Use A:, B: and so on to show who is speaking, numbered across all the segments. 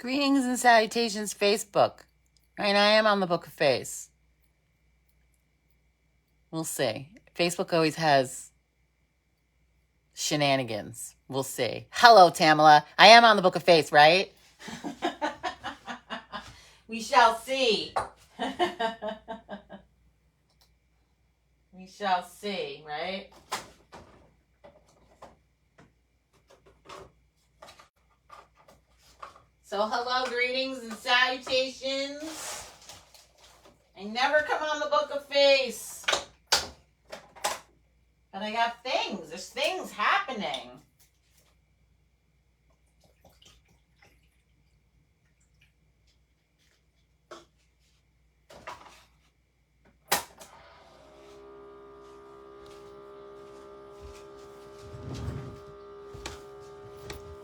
A: Greetings and salutations, Facebook. Right, I am on the Book of Face. We'll see. Facebook always has shenanigans. We'll see. Hello, Tamala. I am on the Book of Face, right? We shall see. We shall see, right? So, hello, greetings and salutations. I never come on the Book of Face. But I got things. There's things happening.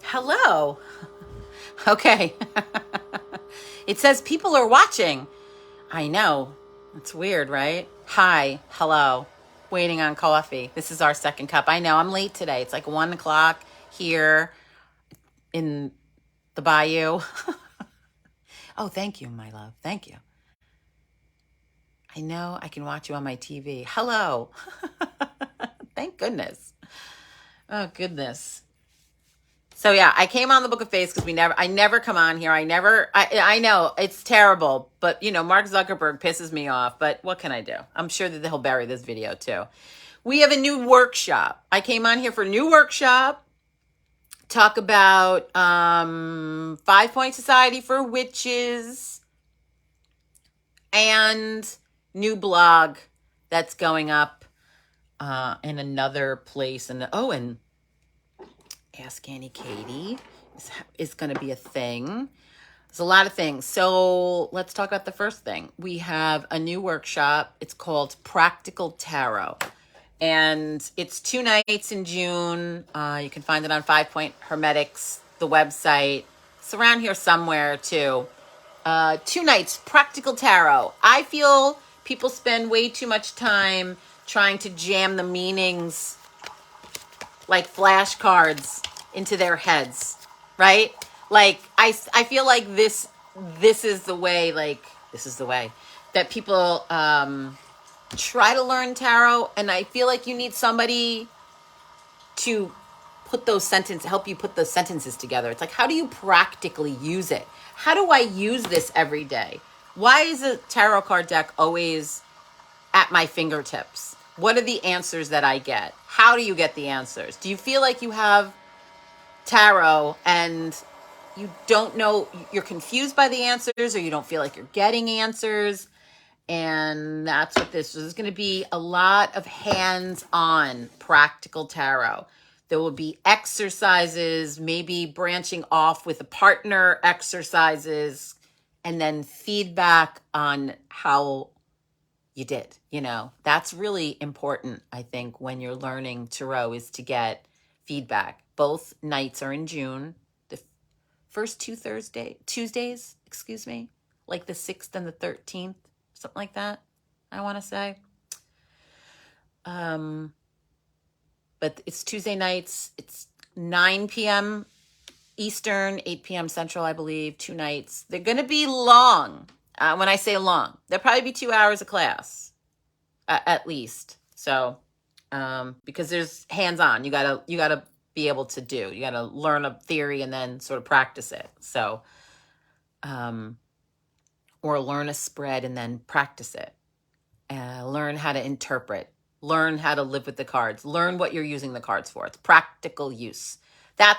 A: Hello. Okay. It says people are watching. I know. It's weird, right? Hi. Hello. Waiting on coffee. This is our second cup. I know I'm late today. It's like 1 o'clock here in the bayou. Oh, thank you, my love. Thank you. I know I can watch you on my TV. Hello. Thank goodness. Oh, goodness. So yeah, I came on the Book of Face because I never come on here. I know it's terrible, but Mark Zuckerberg pisses me off, but what can I do? I'm sure that he'll bury this video too. We have a new workshop. I came on here for a new workshop, talk about 5-Point Society for Witches and new blog that's going up in another place. And Ask Annie Katie is going to be a thing. There's a lot of things. So let's talk about the first thing. We have a new workshop. It's called Practical Tarot. And it's 2 nights in June. You can find it on 5-Point Hermetics, the website. It's around here somewhere too. 2 nights, Practical Tarot. I feel people spend way too much time trying to jam the meanings like flashcards into their heads, right? Like I feel like this is the way that people try to learn tarot, and I feel like you need somebody to help you put those sentences together. It's like, how do you practically use it? How do I use this every day? Why is a tarot card deck always at my fingertips? What are the answers that I get? How do you get the answers? Do you feel like you have tarot and you don't know, you're confused by the answers, or you don't feel like you're getting answers? And that's what this is going to be. A lot of hands-on practical tarot. There will be exercises, maybe branching off with a partner exercises, and then feedback on how you did. That's really important, I think, when you're learning tarot, is to get feedback. Both nights are in June. The first 2 Tuesdays, like the 6th and the 13th, something like that, I want to say. But it's Tuesday nights. It's 9 p.m. Eastern, 8 p.m. Central, I believe, 2 nights. They're going to be long. When I say long, they'll probably be 2 hours of class, at least. So, because there's hands-on, you gotta be able to do. You gotta learn a theory and then sort of practice it. So, or learn a spread and then practice it. Learn how to interpret. Learn how to live with the cards. Learn what you're using the cards for. It's practical use.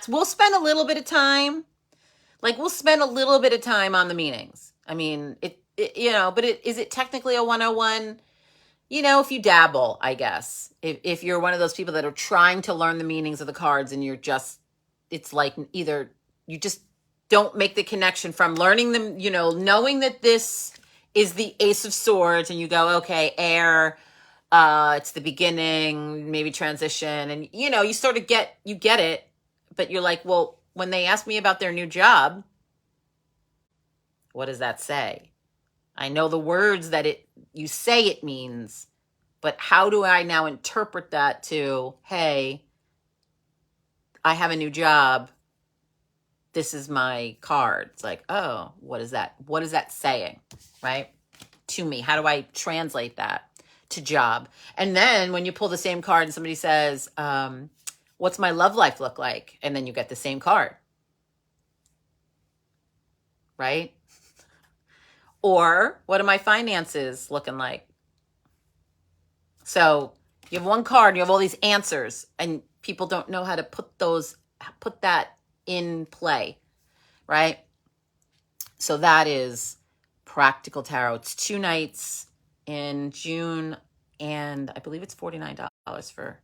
A: We'll spend a little bit of time. We'll spend a little bit of time on the meanings. I mean, but is it technically a 101? If you dabble, I guess. If you're one of those people that are trying to learn the meanings of the cards and it's like either you just don't make the connection from learning them, knowing that this is the Ace of Swords and you go, okay, air, it's the beginning, maybe transition. And, you sort of get it, but you're like, well, when they ask me about their new job, what does that say? I know the words that you say it means, but how do I now interpret that to, hey, I have a new job. this is my card. It's like, oh, what is that? What is that saying? Right? To me. How do I translate that to job? And then when you pull the same card and somebody says, what's my love life look like? And then you get the same card. Right? Or what are my finances looking like? So you have one card, you have all these answers, and people don't know how to put that in play, right? So that is Practical Tarot. It's 2 nights in June, and I believe it's $49 for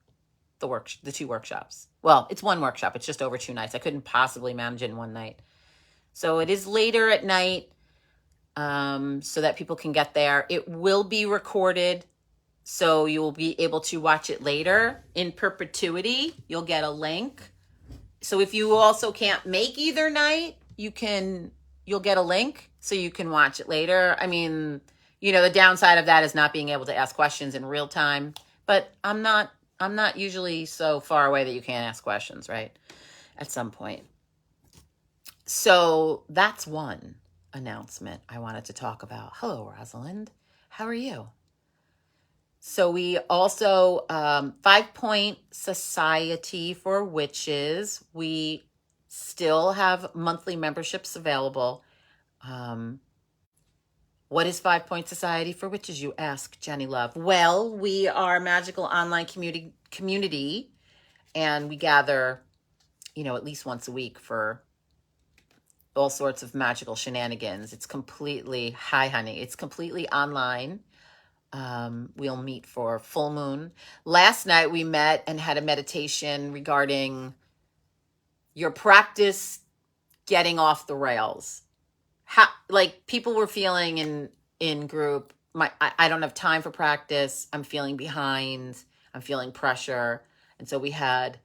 A: the 2 workshops. Well, it's 1 workshop. It's just over 2 nights. I couldn't possibly manage it in 1 night. So it is later at night, so that people can get there. It will be recorded, so you will be able to watch it later in perpetuity. You'll get a link. So if you also can't make either night, you'll get a link so you can watch it later. I mean, the downside of that is not being able to ask questions in real time, but I'm not usually so far away that you can't ask questions, right? At some point. So that's one announcement I wanted to talk about. Hello, Rosalind. How are you? So we also, 5 Point Society for Witches. We still have monthly memberships available. What is 5 Point Society for Witches, you ask, Jenny Love? Well, we are a magical online community, and we gather, at least once a week for all sorts of magical shenanigans. It's completely, hi honey, it's completely online. We'll meet for full moon. Last night we met and had a meditation regarding your practice getting off the rails. How, like, people were feeling in group, I don't have time for practice. I'm feeling behind. I'm feeling pressure. And so we had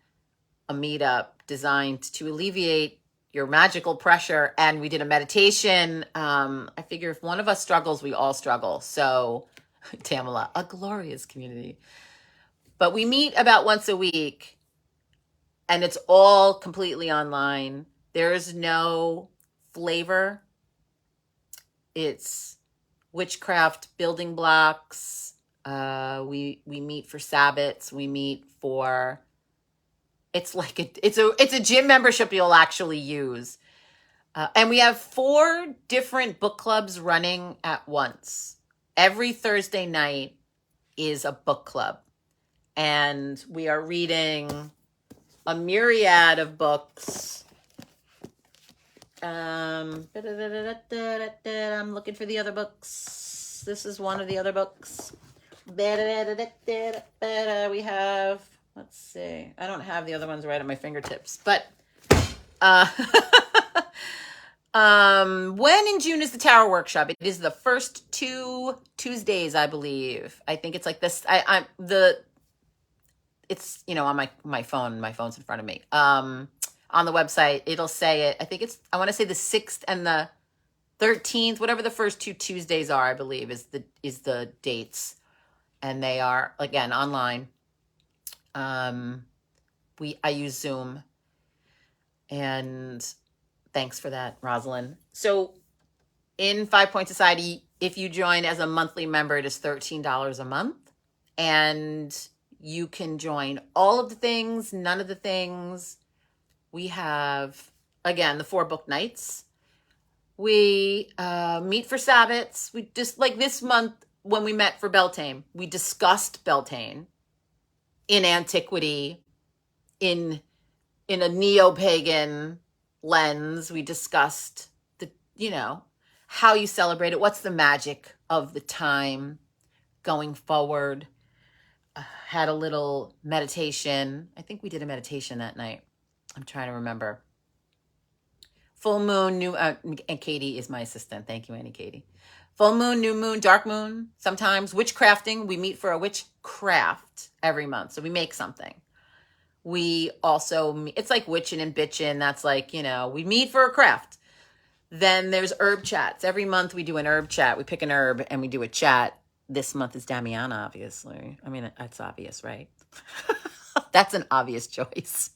A: a meetup designed to alleviate your magical pressure. And we did a meditation. I figure if one of us struggles, we all struggle. So Tamala, a glorious community. But we meet about once a week, and it's all completely online. There is no flavor. It's witchcraft building blocks. We meet for Sabbats. We meet for, it's like it's a gym membership you'll actually use. And we have 4 different book clubs running at once. Every Thursday night is a book club, and we are reading a myriad of books. I'm looking for the other books. This is one of the other books. We have, let's see, I don't have the other ones right at my fingertips, but when in June is the Tarot Workshop? It is the first 2 Tuesdays, I believe. I think it's like this. It's, on my phone. My phone's in front of me. On the website, it'll say it. I think I want to say the 6th and the 13th, whatever the first 2 Tuesdays are, I believe is the dates. And they are, again, online. I use Zoom, and thanks for that, Rosalind. So in 5 Point Society, if you join as a monthly member, it is $13 a month. And you can join all of the things, none of the things. We have, again, the 4 book nights. We meet for Sabbats. We just, like this month when we met for Beltane, we discussed Beltane in antiquity, in a neo-pagan lens. We discussed how you celebrate it, what's the magic of the time going forward. Had a little meditation. I think we did a meditation that night. I'm trying to remember. Full moon, and Katie is my assistant. Thank you, Annie Katie. Full moon, new moon, dark moon. Sometimes witchcrafting. We meet for a witchcraft every month. So we make something. We also, it's like witching and bitching. That's like, we meet for a craft. Then there's herb chats. Every month we do an herb chat. We pick an herb and we do a chat. This month is Damiana, obviously. I mean, that's obvious, right? That's an obvious choice.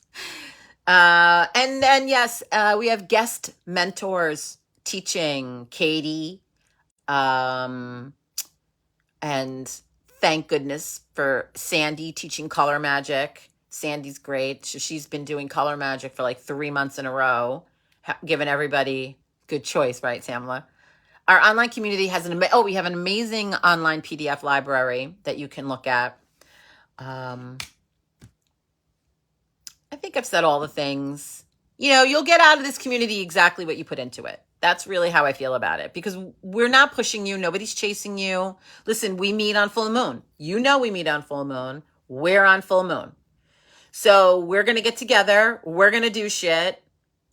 A: And then, yes, we have guest mentors teaching Katie. Um, and thank goodness for Sandy teaching color magic. Sandy's great. She's been doing color magic for like 3 months in a row, giving everybody good choice, right, Samla? Our online community has we have an amazing online PDF library that you can look at. Um, I think I've said all the things. You'll get out of this community exactly what you put into it. That's really how I feel about it, because we're not pushing you. Nobody's chasing you. Listen, we meet on full moon. We meet on full moon. We're on full moon. So we're going to get together. We're going to do shit.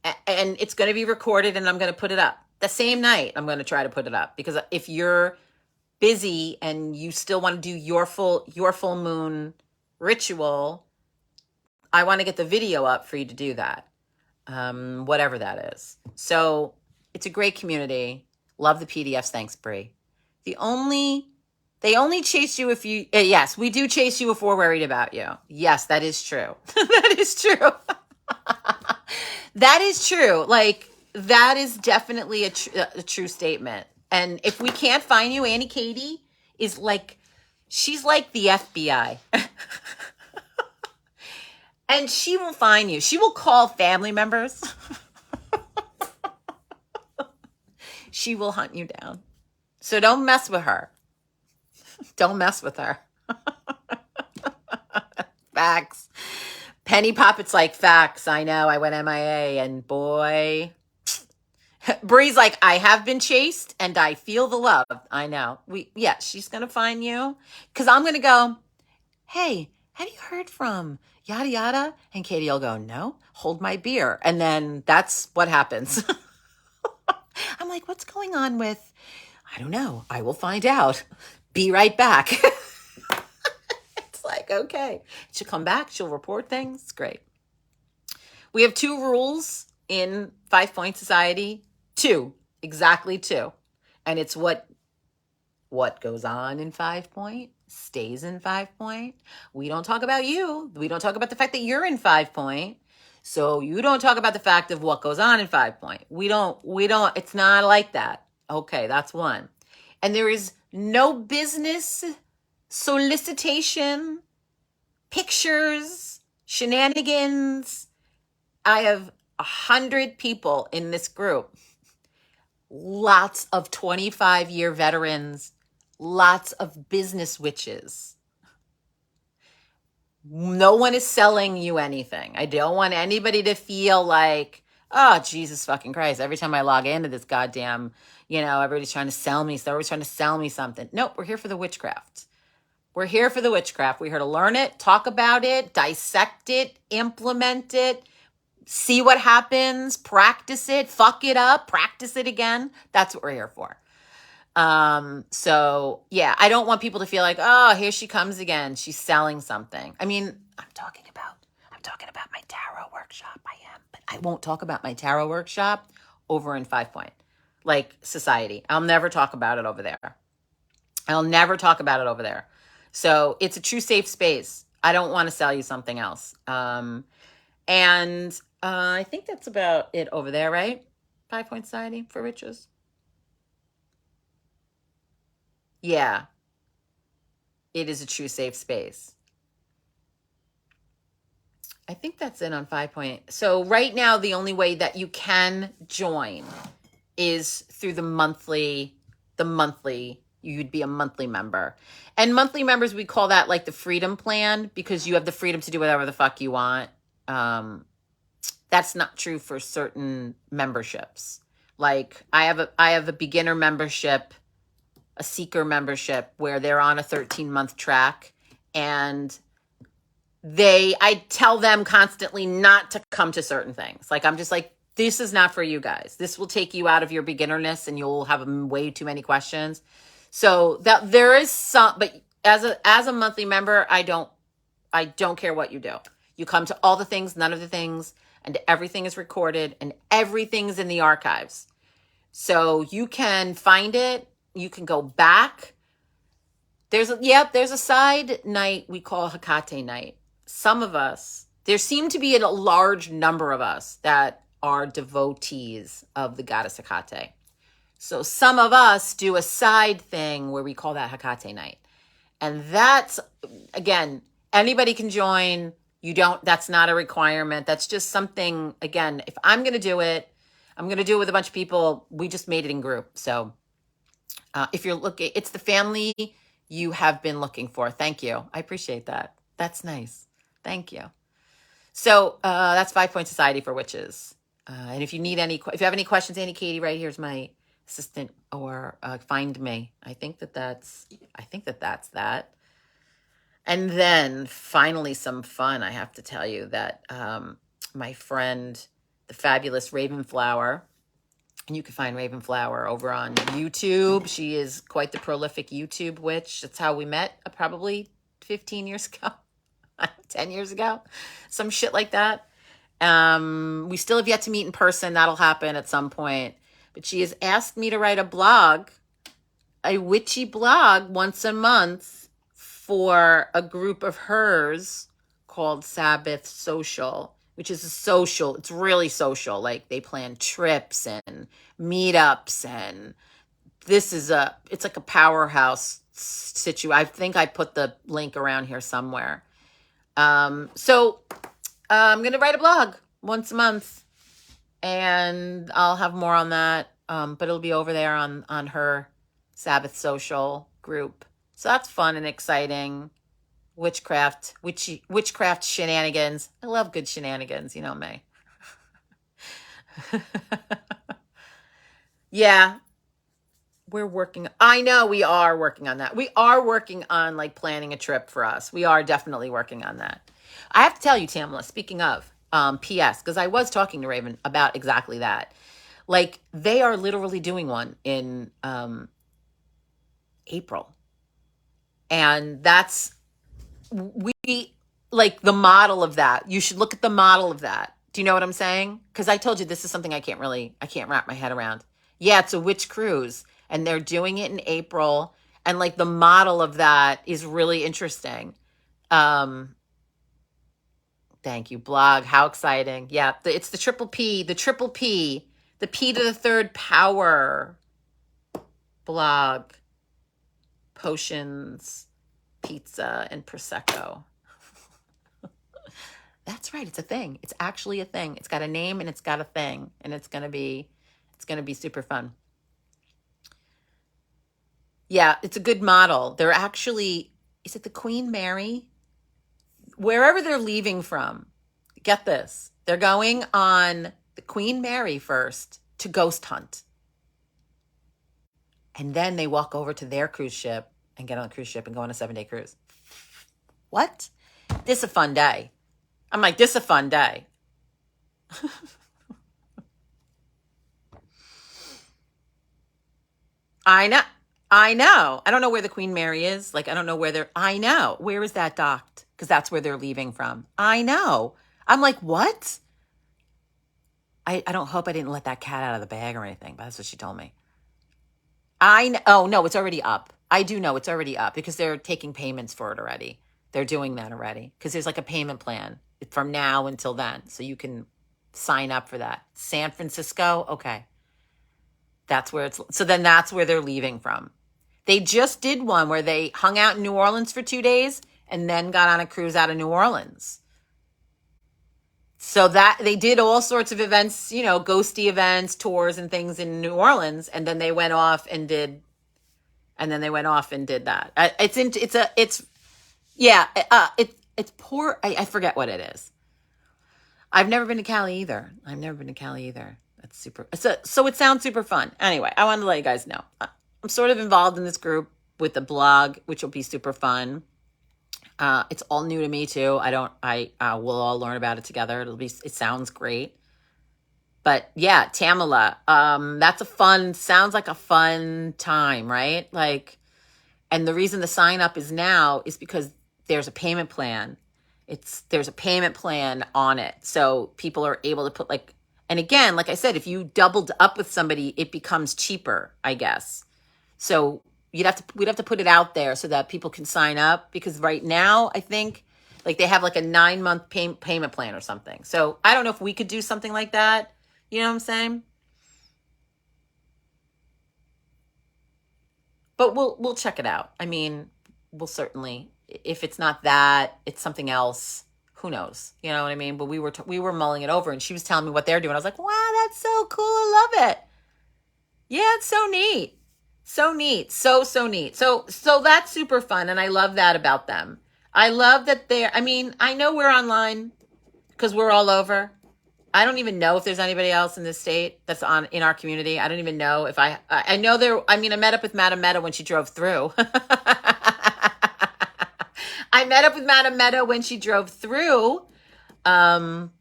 A: And it's going to be recorded, and I'm going to put it up. The same night, I'm going to try to put it up, because if you're busy and you still want to do your full moon ritual, I want to get the video up for you to do that. Whatever that is. So it's a great community. Love the PDFs. Thanks, Bree. They only chase you if you, yes, we do chase you if we're worried about you. Yes, that is true. That is true. That is true. Like, that is definitely a true statement. And if we can't find you, Auntie Katie is like, she's like the FBI. And she will find you. She will call family members. She will hunt you down. So don't mess with her. Don't mess with her. Facts. Penny Poppet's like, facts. I know. I went MIA, and boy. Bree's like, I have been chased and I feel the love. I know. She's going to find you. Because I'm going to go, hey, have you heard from yada yada? And Katie will go, no, hold my beer. And then that's what happens. I'm like, what's going on with, I don't know. I will find out. Be right back. It's like, okay. She'll come back. She'll report things. It's great. We have 2 rules in 5 Point Society. 2. Exactly 2. And it's what goes on in 5 Point stays in 5 Point. We don't talk about you. We don't talk about the fact that you're in 5 Point. So you don't talk about the fact of what goes on in 5 Point. We don't, it's not like that. Okay, that's 1. And there is no business solicitation, pictures, shenanigans. I have 100 people in this group. Lots of 25-year veterans, lots of business witches. No one is selling you anything. I don't want anybody to feel like, oh, Jesus fucking Christ. Every time I log into this goddamn, everybody's trying to sell me. So everybody's trying to sell me something. Nope, we're here for the witchcraft. We're here for the witchcraft. We're here to learn it, talk about it, dissect it, implement it, see what happens, practice it, fuck it up, practice it again. That's what we're here for. So yeah, I don't want people to feel like, oh, here she comes again. She's selling something. I mean, I'm talking about my tarot workshop. I am, but I won't talk about my tarot workshop over in 5 Point, like society. I'll never talk about it over there. So it's a true safe space. I don't want to sell you something else. And I think that's about it over there, right? 5 Point Society for Riches. Yeah. It is a true safe space. I think that's it on 5 Point. So right now, the only way that you can join is through the monthly, you'd be a monthly member. And monthly members, we call that like the freedom plan, because you have the freedom to do whatever the fuck you want. That's not true for certain memberships. Like I have a beginner membership, a seeker membership, where they're on a 13-month track, and I tell them constantly not to come to certain things. Like, I'm just like, this is not for you guys. This will take you out of your beginnerness, and you'll have way too many questions. So that there is some, but as a monthly member, I don't care what you do. You come to all the things, none of the things, and everything is recorded, and everything's in the archives. So you can find it. You can go back. There's a side night we call Hecate night. Some of us there seem to be a large number of us that are devotees of the goddess Hecate. So some of us do a side thing where we call that Hecate night. And that's, again, anybody can join. You don't, that's not a requirement. That's just something, again, if I'm going to do it, I'm going to do it with a bunch of people. We just made it in group. So if you're looking, it's the family you have been looking for. Thank you. I appreciate that. That's nice. Thank you. So that's 5 Point Society for Witches. And if you need any, if you have any questions, Auntie Katie, right here's my assistant, or find me. I think that's that. And then finally some fun. I have to tell you that my friend, the fabulous Ravenflower, and you can find Ravenflower over on YouTube. She is quite the prolific YouTube witch. That's how we met, probably 15 years ago, 10 years ago, some shit like that. We still have yet to meet in person. That'll happen at some point. But she has asked me to write a blog, a witchy blog once a month for a group of hers called Sabbath Social, which is a social. It's really social. Like they plan trips and meetups, and it's like a powerhouse situation. I think I put the link around here somewhere. So I'm going to write a blog once a month, and I'll have more on that. But it'll be over there on her Sabbath Social group. So that's fun and exciting. Witchcraft shenanigans. I love good shenanigans, you know me. Yeah. I know we are working on that. We are working on like planning a trip for us. We are definitely working on that. I have to tell you, Tamala, speaking of, PS, because I was talking to Raven about exactly that. Like they are literally doing one in April. And we like the model of that. You should look at the model of that. Do you know what I'm saying? Because I told you this is something I can't wrap my head around. Yeah, it's a witch cruise, and they're doing it in April. And like the model of that is really interesting. Thank you, blog. How exciting. Yeah, it's the triple P, the P to the third power blog, potions, pizza, and Prosecco. That's right. It's a thing. It's actually a thing. It's got a name and it's got a thing, and it's going to be super fun. Yeah, it's a good model. They're actually, is it the Queen Mary? Wherever they're leaving from, get this. They're going on the Queen Mary first to ghost hunt. And then they walk over to their cruise ship and get on a cruise ship and go on a 7-day cruise. What? This is a fun day. I'm like, this is a fun day. I know. I don't know where the Queen Mary is. Like, I don't know where I know. Where is that docked? Because that's where they're leaving from. I know. I'm like, what? I don't hope I didn't let that cat out of the bag or anything, but that's what she told me. Oh, no, it's already up. I do know it's already up because they're taking payments for it already. They're doing that already because there's like a payment plan from now until then. So you can sign up for that. San Francisco? Okay. That's where that's where they're leaving from. They just did one where they hung out in New Orleans for 2 days and then got on a cruise out of New Orleans. So that they did all sorts of events, you know, ghosty events, tours and things in New Orleans. And then they went off and did that. It's poor. I forget what it is. I've never been to Cali either. That's super. So it sounds super fun. Anyway, I wanted to let you guys know. I'm sort of involved in this group with the blog, which will be super fun. It's all new to me too. We'll all learn about it together. It sounds great. But yeah, Tamala, sounds like a fun time, right? Like, and the reason the sign up is now is because there's a payment plan. There's a payment plan on it. So people are able to put and again, like I said, if you doubled up with somebody, it becomes cheaper, I guess. So we'd have to put it out there so that people can sign up, because right now I think Like they have like a 9-month payment plan or something. So I don't know if we could do something like that. You know what I'm saying? But we'll check it out. I mean, we'll certainly, if it's not that, it's something else. Who knows? You know what I mean? But we were mulling it over, and she was telling me what they're doing. I was like, wow, that's so cool. I love it. Yeah, it's so neat. So neat. So neat. So that's super fun, and I love that about them. I love that they're, I mean, I know we're online because we're all over. I don't even know if there's anybody else in this state that's on in our community. I don't even know if I know there. I mean, I met up with Madame Meta when she drove through. I met up with Madame Meta when she drove through. Um,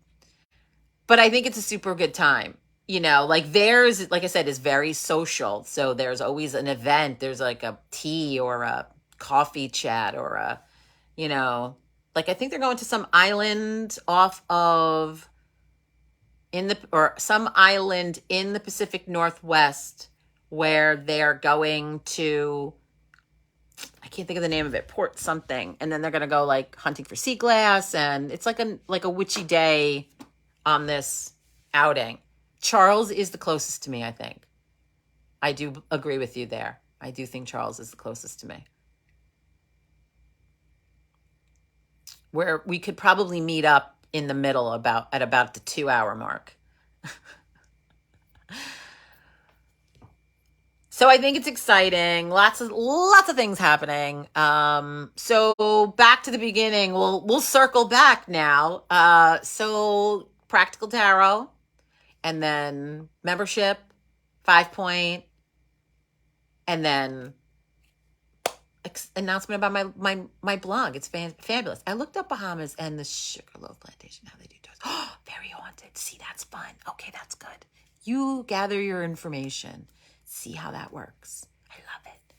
A: but I think it's a super good time. You know, like theirs, like I said, is very social. So there's always an event. There's like a tea or a coffee chat or a, you know, like I think they're going to some island off of in the or some island in the Pacific Northwest where they're going to, I can't think of the name of it, Port something, and then they're going to go like hunting for sea glass, and it's like a witchy day on this outing. Charles is the closest to me, I think. I do agree with you there. I do think Charles is the closest to me. Where we could probably meet up in the middle at about the 2-hour mark. So I think it's exciting. Lots of things happening. So back to the beginning. We'll circle back now. So Practical Tarot, and then membership, 5 point, and then announcement about my blog. It's fabulous. I looked up Bahamas and the Sugarloaf Plantation. How they do tours. Oh, very haunted. See, that's fun. Okay, that's good. You gather your information. See how that works. I love it.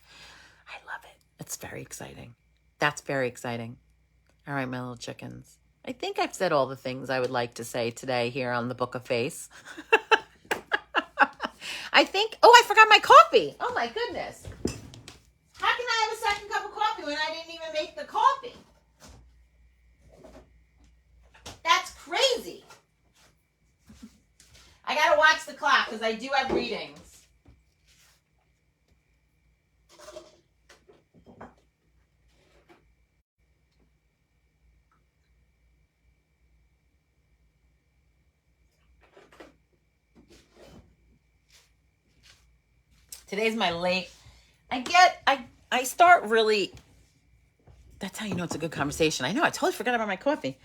A: I love it. It's very exciting. That's very exciting. All right, my little chickens. I think I've said all the things I would like to say today here on the Book of Face. I think, oh, I forgot my coffee. Oh my goodness. How can I have a second cup of coffee when I didn't even make the coffee? That's crazy. I gotta watch the clock because I do have readings. Today's my late. I start really. That's how you know it's a good conversation. I know, I totally forgot about my coffee.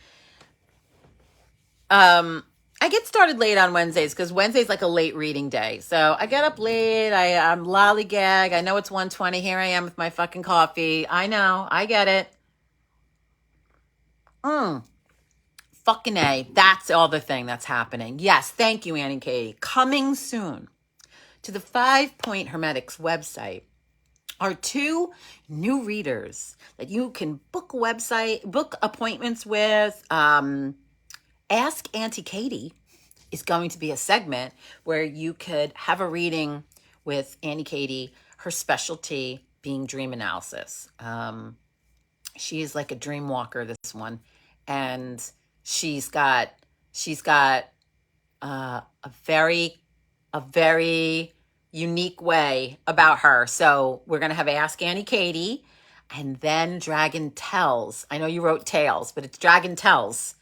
A: I get started late on Wednesdays because Wednesday's like a late reading day. So I get up late. I'm lollygag. I know it's 1:20. Here I am with my fucking coffee. I know. I get it. Fucking A. That's all the thing that's happening. Yes. Thank you, Annie Katie. Coming soon to the 5-point Hermetics website are 2 new readers that you can book appointments with. Ask Auntie Katie is going to be a segment where you could have a reading with Auntie Katie, her specialty being dream analysis. She is like a dream walker, this one. And she's got a very unique way about her. So we're going to have Ask Auntie Katie, and then Dragon Tells. I know you wrote Tales, but it's Dragon Tells.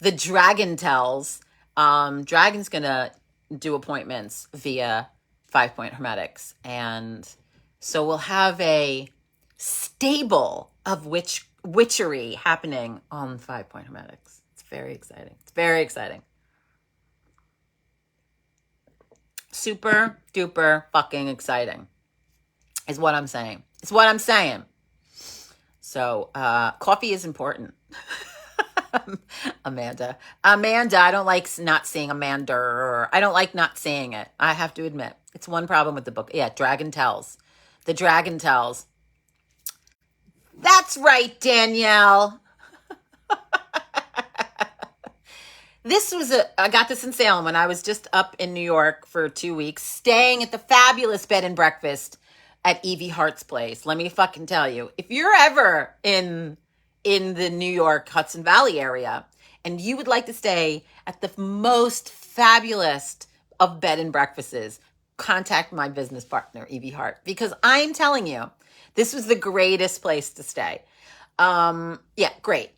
A: The Dragon Tells. Dragon's going to do appointments via 5-point Hermetics. And so we'll have a stable of witchery happening on 5-point Hermetics. It's very exciting. It's very exciting. Super duper fucking exciting is what I'm saying. It's what I'm saying. So coffee is important. Amanda, I don't like not seeing Amanda. I don't like not seeing it. I have to admit, it's one problem with the book. Yeah, Dragon Tells. The Dragon Tells. That's right, Danielle. I got this in Salem when I was just up in New York for 2 weeks, staying at the fabulous bed and breakfast at Evie Hart's place. Let me fucking tell you, if you're ever in in the New York Hudson Valley area, and you would like to stay at the most fabulous of bed and breakfasts, contact my business partner, Evie Hart, because I'm telling you, this was the greatest place to stay. Yeah, great.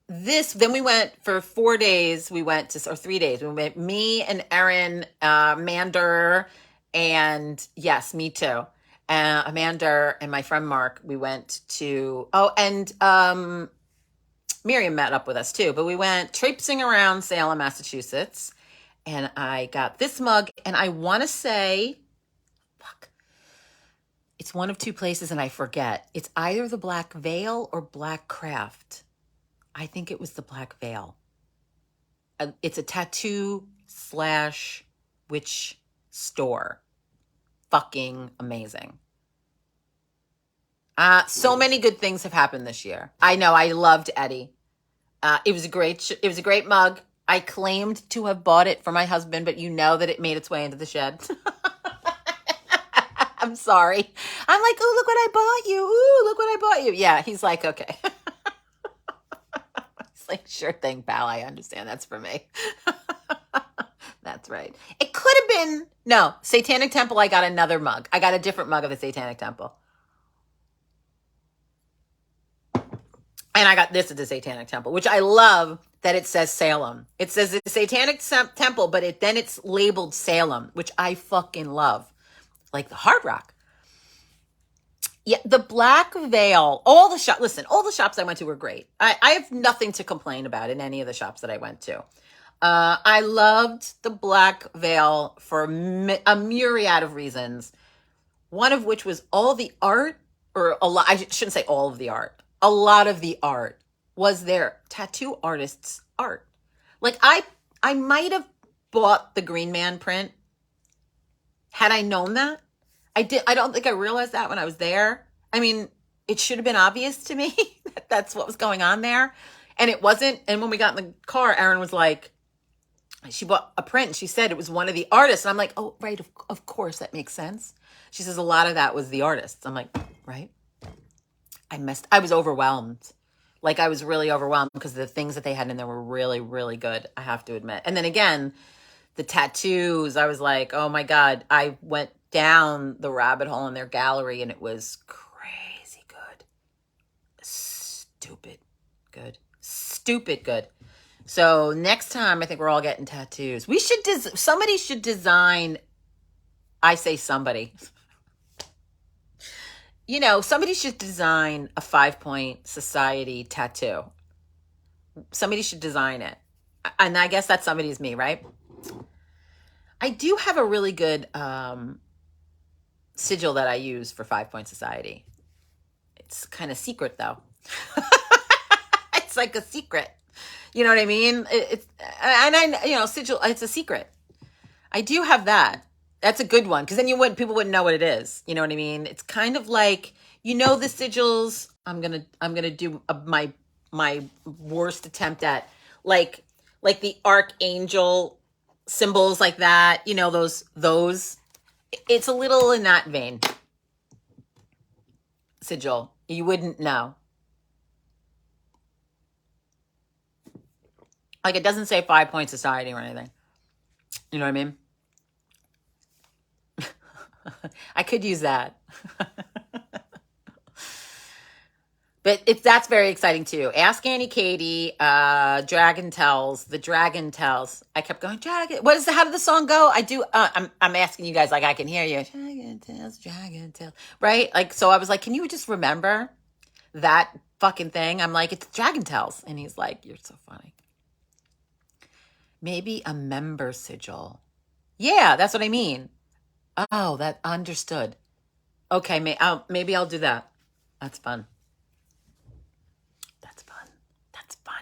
A: Then we went for 4 days. We went to, or 3 days. We went, me and Erin, Mander, and yes, me too. Amanda and my friend Mark, we went to, and Miriam met up with us too, but we went traipsing around Salem, Massachusetts, and I got this mug, and I want to say, fuck, it's one of two places, and I forget. It's either the Black Veil or Black Craft. I think it was the Black Veil. It's a tattoo / witch store. Fucking amazing. So many good things have happened this year. I know. I loved Eddie. It was a great mug. I claimed to have bought it for my husband, but you know that it made its way into the shed. I'm sorry. I'm like, oh, look what I bought you. Ooh, look what I bought you. Yeah, he's like, okay. It's like, sure thing, pal. I understand. That's for me. That's right. It could have been, no, Satanic Temple. I got another mug. I got a different mug of the Satanic Temple. And I got this at the Satanic Temple, which I love that it says Salem. It says the Satanic Temple, but then it's labeled Salem, which I fucking love. Like the Hard Rock. Yeah, the Black Veil, all the shops I went to were great. I have nothing to complain about in any of the shops that I went to. I loved the Black Veil for a myriad of reasons. One of which was all the art, or a lot, I shouldn't say all of the art. A lot of the art was their tattoo artists' art. Like I might have bought the Green Man print had I known that. I don't think I realized that when I was there. I mean, it should have been obvious to me that that's what was going on there. And it wasn't. And when we got in the car, Erin was like, she bought a print and she said it was one of the artists. And I'm like, oh, right. Of course, that makes sense. She says a lot of that was the artists. I'm like, right. I was overwhelmed. Like I was really overwhelmed because the things that they had in there were really, really good. I have to admit. And then again, the tattoos, I was like, oh my God, I went down the rabbit hole in their gallery and it was crazy good. Stupid good. So next time I think we're all getting tattoos. Somebody should design, I say somebody, somebody should design a 5-point society tattoo. Somebody should design it. And I guess that somebody is me, right? I do have a really good sigil that I use for 5-point society. It's kind of secret though. It's like a secret. You know what I mean? Sigil, it's a secret. I do have that. That's a good one because then people wouldn't know what it is. You know what I mean? It's kind of like, the sigils. I'm gonna do my worst attempt at like the archangel symbols like that. Those. It's a little in that vein. Sigil. You wouldn't know. Like it doesn't say 5-point society or anything. You know what I mean? I could use that. But that's very exciting too. Ask Auntie Katie, Dragon Tells. I kept going, Dragon. How did the song go? I do. I'm asking you guys like I can hear you. Dragon Tells. Right? Like, so I was like, can you just remember that fucking thing? I'm like, it's Dragon Tells. And he's like, you're so funny. Maybe a member sigil. Yeah, that's what I mean. Oh, that understood. Okay, maybe I'll do that. That's fun.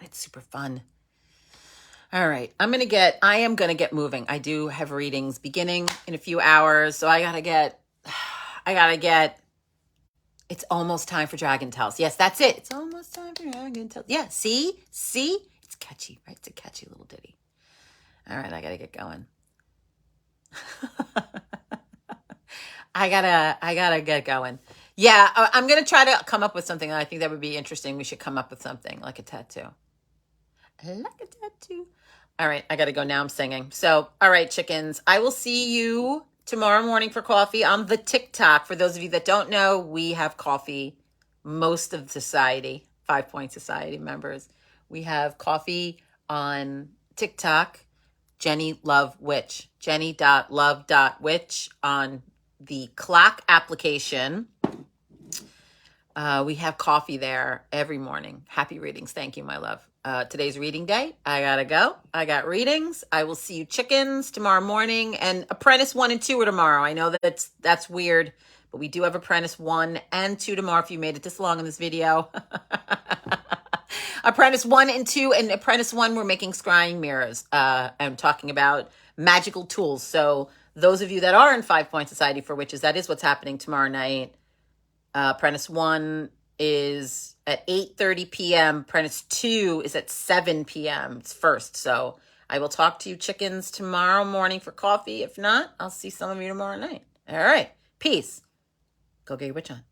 A: It's super fun. All right. I am going to get moving. I do have readings beginning in a few hours. So I got to get, it's almost time for Dragon Tells. Yes, that's it. It's almost time for Dragon Tells. Yeah. See, it's catchy, right? It's a catchy little ditty. All right. I got to get going. I gotta get going. Yeah, I'm going to try to come up with something. I think that would be interesting. We should come up with something like a tattoo. Like a tattoo. All right, I got to go now. I'm singing. So, all right, chickens, I will see you tomorrow morning for coffee on the TikTok. For those of you that don't know, we have coffee, most of society, 5 Point Society members. We have coffee on TikTok, Jenni Love Witch, jenny.love.witch on the clock application. We have coffee there every morning. Happy readings. Thank you, my love. Today's reading day. I gotta go. I got readings. I will see you chickens tomorrow morning, and Apprentice 1 and 2 are tomorrow. I know that's weird, but we do have Apprentice 1 and 2 tomorrow if you made it this long in this video. Apprentice 1 and 2, and Apprentice 1, we're making scrying mirrors. I'm talking about magical tools. So those of you that are in 5 Point Society for Witches, that is what's happening tomorrow night. Apprentice 1 is at 8:30 p.m. Apprentice 2 is at 7 p.m. It's first. So I will talk to you chickens tomorrow morning for coffee. If not, I'll see some of you tomorrow night. All right. Peace. Go get your witch on.